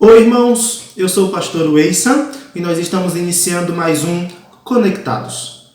Oi, irmãos, eu sou o pastor Weissan e nós estamos iniciando mais um Conectados.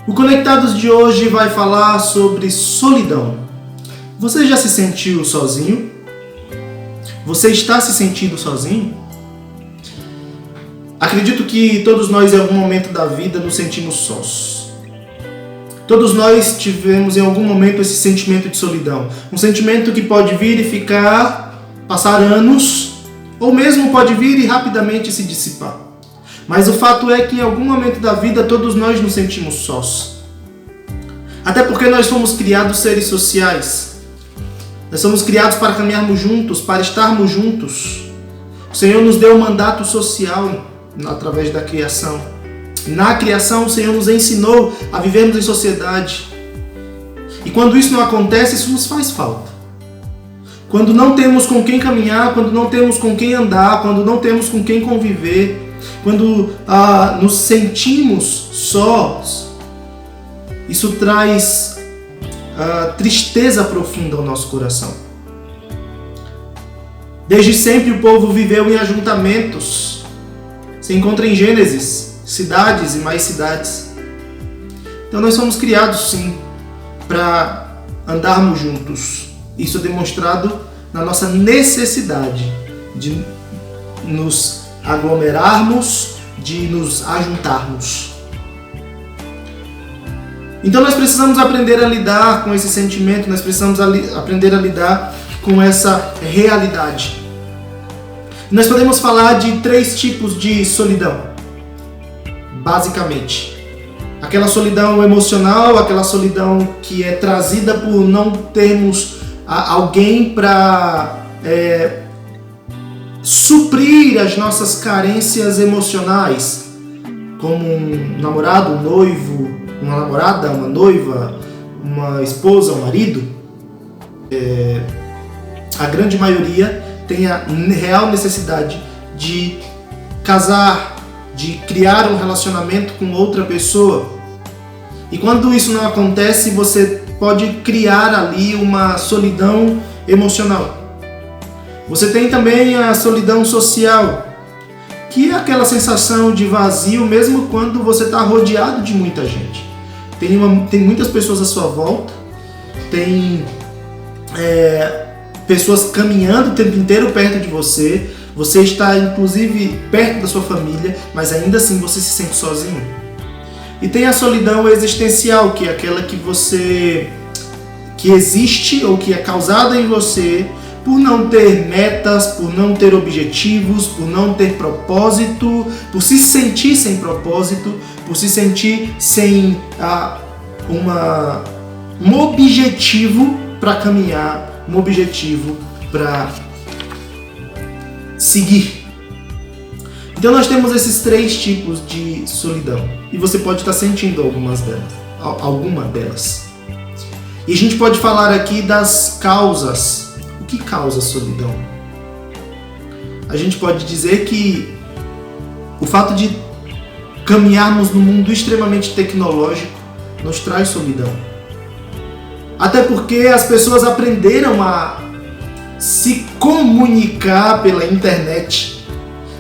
O Conectados de hoje vai falar sobre solidão. Você já se sentiu sozinho? Você está se sentindo sozinho? Acredito que todos nós em algum momento da vida nos sentimos sós. Todos nós tivemos em algum momento esse sentimento de solidão. Um sentimento que pode vir e ficar, passar anos, ou mesmo pode vir e rapidamente se dissipar. Mas o fato é que em algum momento da vida todos nós nos sentimos sós. Até porque nós fomos criados seres sociais. Nós somos criados para caminharmos juntos, para estarmos juntos. O Senhor nos deu um mandato social através da criação. Na criação, o Senhor nos ensinou a vivermos em sociedade. E quando isso não acontece, isso nos faz falta. Quando não temos com quem caminhar, quando não temos com quem andar, quando não temos com quem conviver, quando nos sentimos sós, isso traz tristeza profunda ao nosso coração. Desde sempre o povo viveu em ajuntamentos. Se encontra em Gênesis, cidades e mais cidades. Então nós somos criados sim para andarmos juntos. Isso é demonstrado na nossa necessidade de nos aglomerarmos, de nos ajuntarmos. Então nós precisamos aprender a lidar com esse sentimento, nós precisamos aprender a lidar com essa realidade. Nós podemos falar de 3 tipos de solidão, basicamente. Aquela solidão emocional, aquela solidão que é trazida por não termos alguém para suprir as nossas carências emocionais, como um namorado, um noivo, uma namorada, uma noiva, uma esposa, um marido. A grande maioria tem a real necessidade de casar, de criar um relacionamento com outra pessoa. E quando isso não acontece, você pode criar ali uma solidão emocional. Você tem também a solidão social, que é aquela sensação de vazio mesmo quando você está rodeado de muita gente. Tem muitas pessoas à sua volta, tem pessoas caminhando o tempo inteiro perto de você, você está inclusive perto da sua família, mas ainda assim você se sente sozinho. E tem a solidão existencial, que é aquela que existe ou que é causada em você por não ter metas, por não ter objetivos, por não ter propósito, por se sentir sem propósito, por se sentir sem um objetivo para caminhar, um objetivo para seguir. Então nós temos esses 3 tipos de solidão e você pode estar sentindo alguma delas. E a gente pode falar aqui das causas. O que causa solidão? A gente pode dizer que o fato de caminharmos num mundo extremamente tecnológico nos traz solidão. Até porque as pessoas aprenderam a se comunicar pela internet.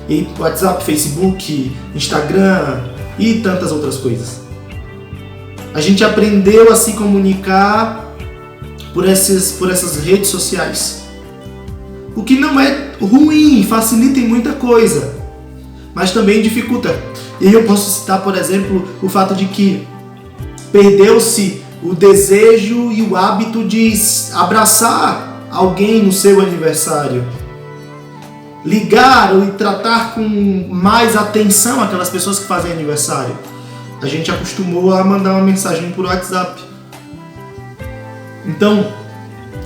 E WhatsApp, Facebook, Instagram e tantas outras coisas. A gente aprendeu a se comunicar por essas redes sociais. O que não é ruim, facilita em muita coisa, mas também dificulta. E eu posso citar, por exemplo, o fato de que perdeu-se o desejo e o hábito de abraçar alguém no seu aniversário. Ligar e tratar com mais atenção aquelas pessoas que fazem aniversário. A gente acostumou a mandar uma mensagem por WhatsApp. Então,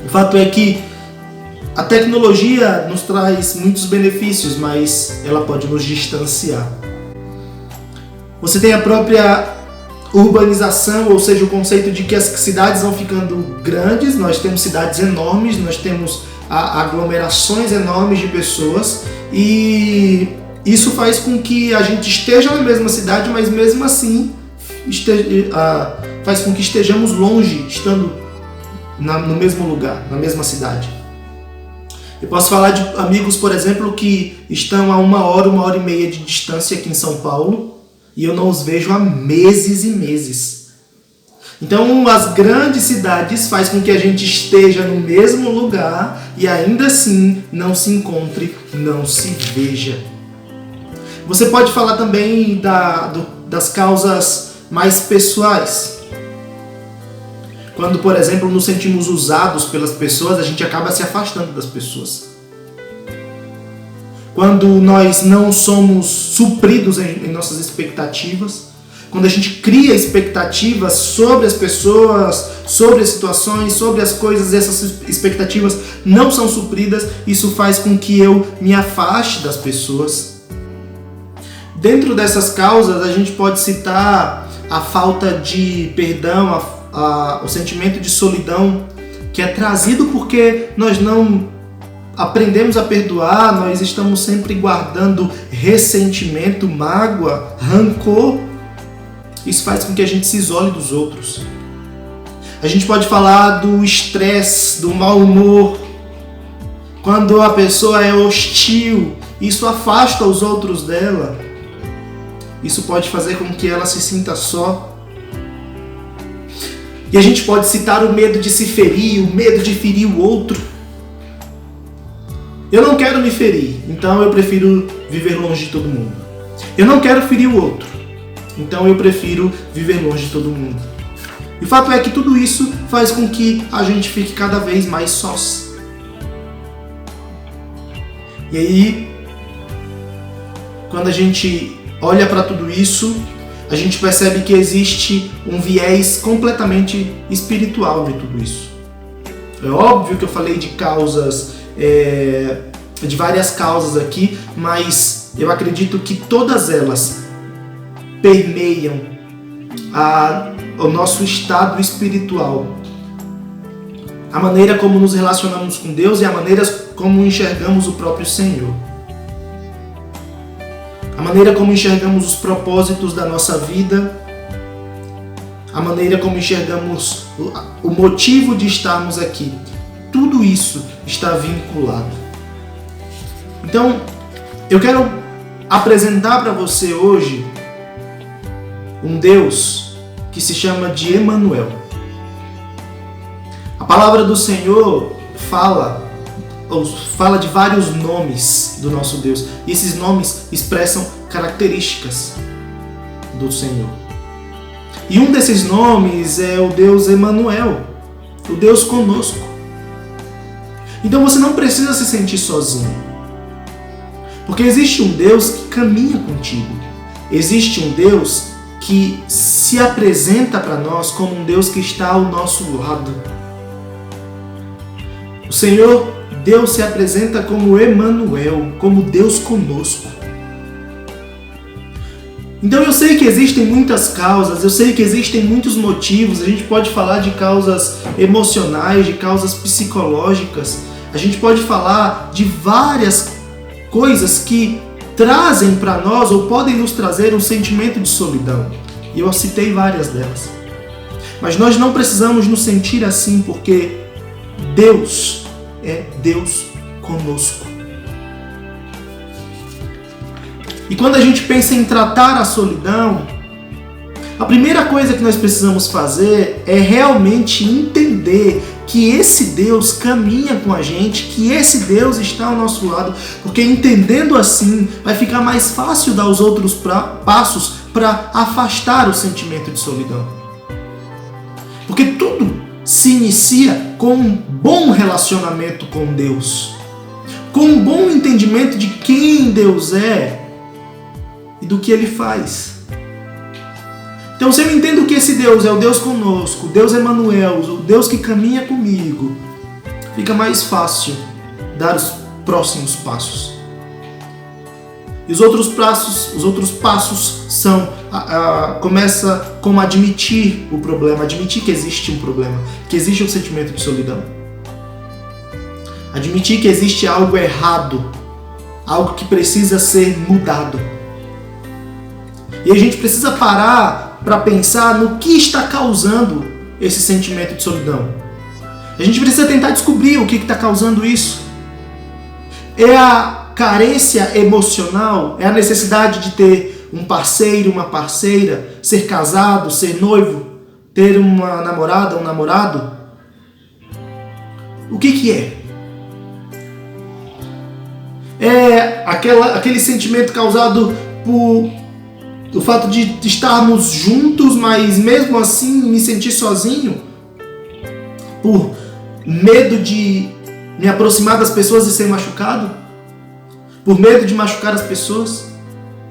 o fato é que a tecnologia nos traz muitos benefícios, mas ela pode nos distanciar. Você tem a própria urbanização, ou seja, o conceito de que as cidades vão ficando grandes, nós temos cidades enormes, nós temos aglomerações enormes de pessoas e isso faz com que a gente esteja na mesma cidade, mas mesmo assim faz com que estejamos longe, estando no mesmo lugar, na mesma cidade. Eu posso falar de amigos, por exemplo, que estão a 1 hora e meia de distância aqui em São Paulo e eu não os vejo há meses e meses. Então, as grandes cidades faz com que a gente esteja no mesmo lugar e ainda assim não se encontre, não se veja. Você pode falar também das causas mais pessoais. Quando, por exemplo, nos sentimos usados pelas pessoas, a gente acaba se afastando das pessoas. Quando nós não somos supridos em nossas expectativas, quando a gente cria expectativas sobre as pessoas, sobre as situações, sobre as coisas, e essas expectativas não são supridas, isso faz com que eu me afaste das pessoas. Dentro dessas causas, a gente pode citar a falta de perdão, o sentimento de solidão, que é trazido porque nós não aprendemos a perdoar, nós estamos sempre guardando ressentimento, mágoa, rancor. Isso faz com que a gente se isole dos outros. A gente pode falar do estresse, do mau humor. Quando a pessoa é hostil, isso afasta os outros dela. Isso pode fazer com que ela se sinta só. E a gente pode citar o medo de se ferir, o medo de ferir o outro. Eu não quero me ferir, então eu prefiro viver longe de todo mundo. Eu não quero ferir o outro, então eu prefiro viver longe de todo mundo. E o fato é que tudo isso faz com que a gente fique cada vez mais sós. E aí, quando a gente olha para tudo isso, a gente percebe que existe um viés completamente espiritual de tudo isso. É óbvio que eu falei de causas, de várias causas aqui, mas eu acredito que todas elas permeiam o nosso estado espiritual, a maneira como nos relacionamos com Deus e a maneira como enxergamos o próprio Senhor. A maneira como enxergamos os propósitos da nossa vida, a maneira como enxergamos o motivo de estarmos aqui, tudo isso está vinculado. Então, eu quero apresentar para você hoje um Deus que se chama de Emanuel. A palavra do Senhor fala de vários nomes do nosso Deus. E esses nomes expressam características do Senhor. E um desses nomes é o Deus Emanuel, o Deus conosco. Então você não precisa se sentir sozinho. Porque existe um Deus que caminha contigo. Existe um Deus que se apresenta para nós como um Deus que está ao nosso lado. O Senhor Deus se apresenta como Emanuel, como Deus conosco. Então eu sei que existem muitas causas, eu sei que existem muitos motivos, a gente pode falar de causas emocionais, de causas psicológicas, a gente pode falar de várias coisas que trazem para nós ou podem nos trazer um sentimento de solidão. E eu citei várias delas. Mas nós não precisamos nos sentir assim porque Deus é Deus conosco. E quando a gente pensa em tratar a solidão, a primeira coisa que nós precisamos fazer é realmente entender que esse Deus caminha com a gente, que esse Deus está ao nosso lado, porque entendendo assim, vai ficar mais fácil dar os outros passos para afastar o sentimento de solidão. Porque tudo se inicia com um bom relacionamento com Deus, com um bom entendimento de quem Deus é e do que Ele faz. Então, se eu entendo que esse Deus é o Deus conosco, o Deus Emanuel, o Deus que caminha comigo, fica mais fácil dar os próximos passos. E os outros passos são, começa com admitir o problema, admitir que existe um problema, que existe um sentimento de solidão. Admitir que existe algo errado algo que precisa ser mudado. E a gente precisa parar para pensar no que está causando esse sentimento de solidão. A gente precisa tentar descobrir o que está causando isso. É a carência emocional? É a necessidade de ter um parceiro, uma parceira, ser casado, ser noivo, ter uma namorada, um namorado? O que é? É aquele sentimento causado por o fato de estarmos juntos, mas mesmo assim me sentir sozinho? Por medo de me aproximar das pessoas e ser machucado? Por medo de machucar as pessoas?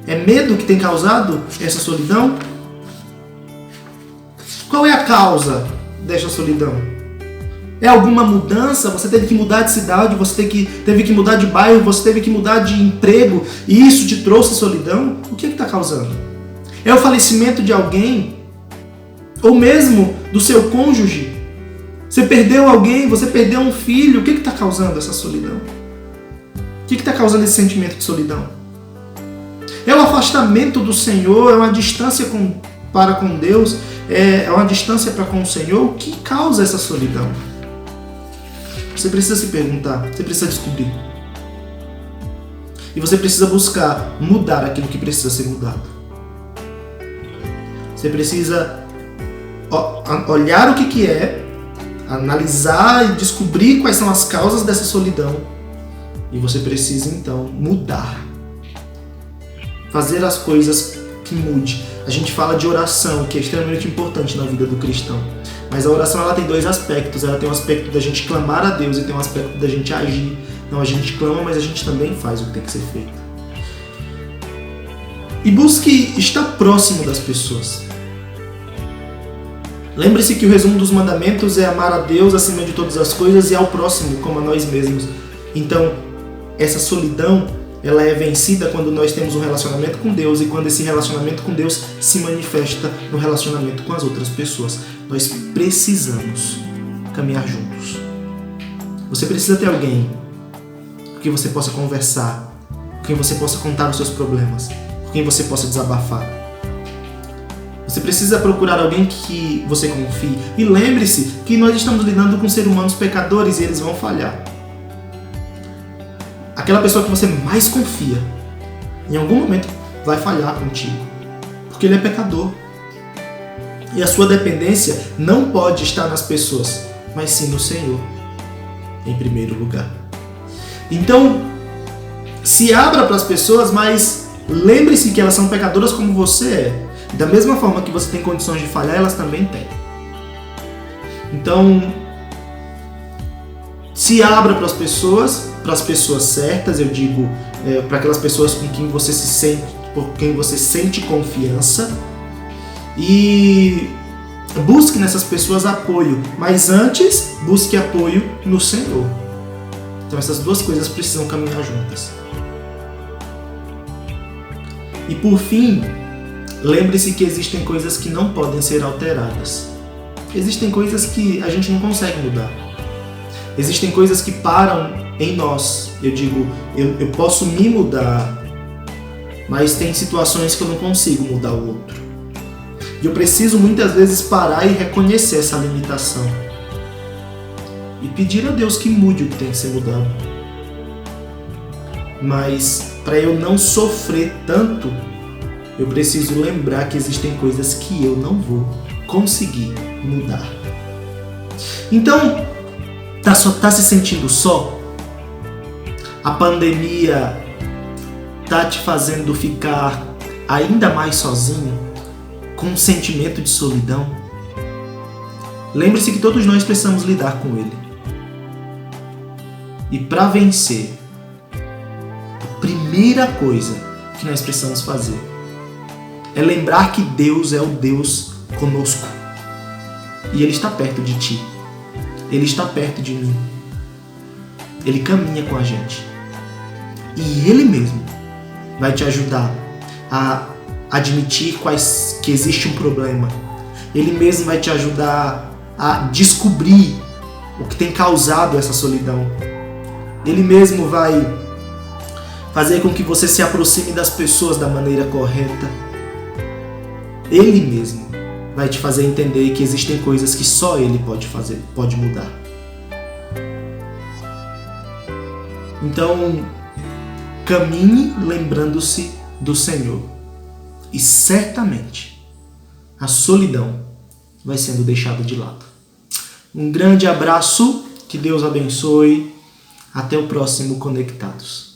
É medo que tem causado essa solidão? Qual é a causa dessa solidão? É alguma mudança? Você teve que mudar de cidade, você teve que mudar de bairro, você teve que mudar de emprego e isso te trouxe solidão? O que está causando? É o falecimento de alguém? Ou mesmo do seu cônjuge? Você perdeu alguém, você perdeu um filho, o que está causando essa solidão? O que está causando esse sentimento de solidão? É o afastamento do Senhor, é uma distância para com Deus, é uma distância para com o Senhor? O que causa essa solidão? Você precisa se perguntar, você precisa descobrir. E você precisa buscar mudar aquilo que precisa ser mudado. Você precisa olhar o que é, analisar e descobrir quais são as causas dessa solidão. E você precisa então mudar. Fazer as coisas que mude. A gente fala de oração, que é extremamente importante na vida do cristão. Mas a oração ela tem dois aspectos. Ela tem um aspecto da gente clamar a Deus e tem um aspecto da gente agir. Não, a gente clama, mas a gente também faz o que tem que ser feito. E busque estar próximo das pessoas. Lembre-se que o resumo dos mandamentos é amar a Deus acima de todas as coisas e ao próximo como a nós mesmos. Então, essa solidão, ela é vencida quando nós temos um relacionamento com Deus e quando esse relacionamento com Deus se manifesta no relacionamento com as outras pessoas. Nós precisamos caminhar juntos. Você precisa ter alguém com quem você possa conversar, com quem você possa contar os seus problemas, com quem você possa desabafar. Você precisa procurar alguém que você confie. E lembre-se que nós estamos lidando com seres humanos pecadores e eles vão falhar. Aquela pessoa que você mais confia, em algum momento vai falhar contigo, porque ele é pecador. E a sua dependência não pode estar nas pessoas, mas sim no Senhor, em primeiro lugar. Então, se abra para as pessoas, mas lembre-se que elas são pecadoras como você é. Da mesma forma que você tem condições de falhar, elas também têm. Então, se abra para as pessoas certas, eu digo, para aquelas pessoas com quem você se sente, por quem você sente confiança, e busque nessas pessoas apoio, mas antes busque apoio no Senhor. Então essas duas coisas precisam caminhar juntas. E por fim, lembre-se que existem coisas que não podem ser alteradas. Existem coisas que a gente não consegue mudar. Existem coisas que param em nós. Eu digo, eu posso me mudar, mas tem situações que eu não consigo mudar o outro. E eu preciso muitas vezes parar e reconhecer essa limitação. E pedir a Deus que mude o que tem que ser mudado. Mas para eu não sofrer tanto, eu preciso lembrar que existem coisas que eu não vou conseguir mudar. Então, tá se sentindo só? A pandemia tá te fazendo ficar ainda mais sozinho, com um sentimento de solidão? Lembre-se que todos nós precisamos lidar com ele. E para vencer, a primeira coisa que nós precisamos fazer é lembrar que Deus é o Deus conosco. E Ele está perto de ti. Ele está perto de mim. Ele caminha com a gente. E Ele mesmo vai te ajudar a admitir que existe um problema. Ele mesmo vai te ajudar a descobrir o que tem causado essa solidão. Ele mesmo vai fazer com que você se aproxime das pessoas da maneira correta. Ele mesmo vai te fazer entender que existem coisas que só Ele pode fazer, pode mudar. Então, caminhe lembrando-se do Senhor. E certamente a solidão vai sendo deixada de lado. Um grande abraço, que Deus abençoe. Até o próximo Conectados.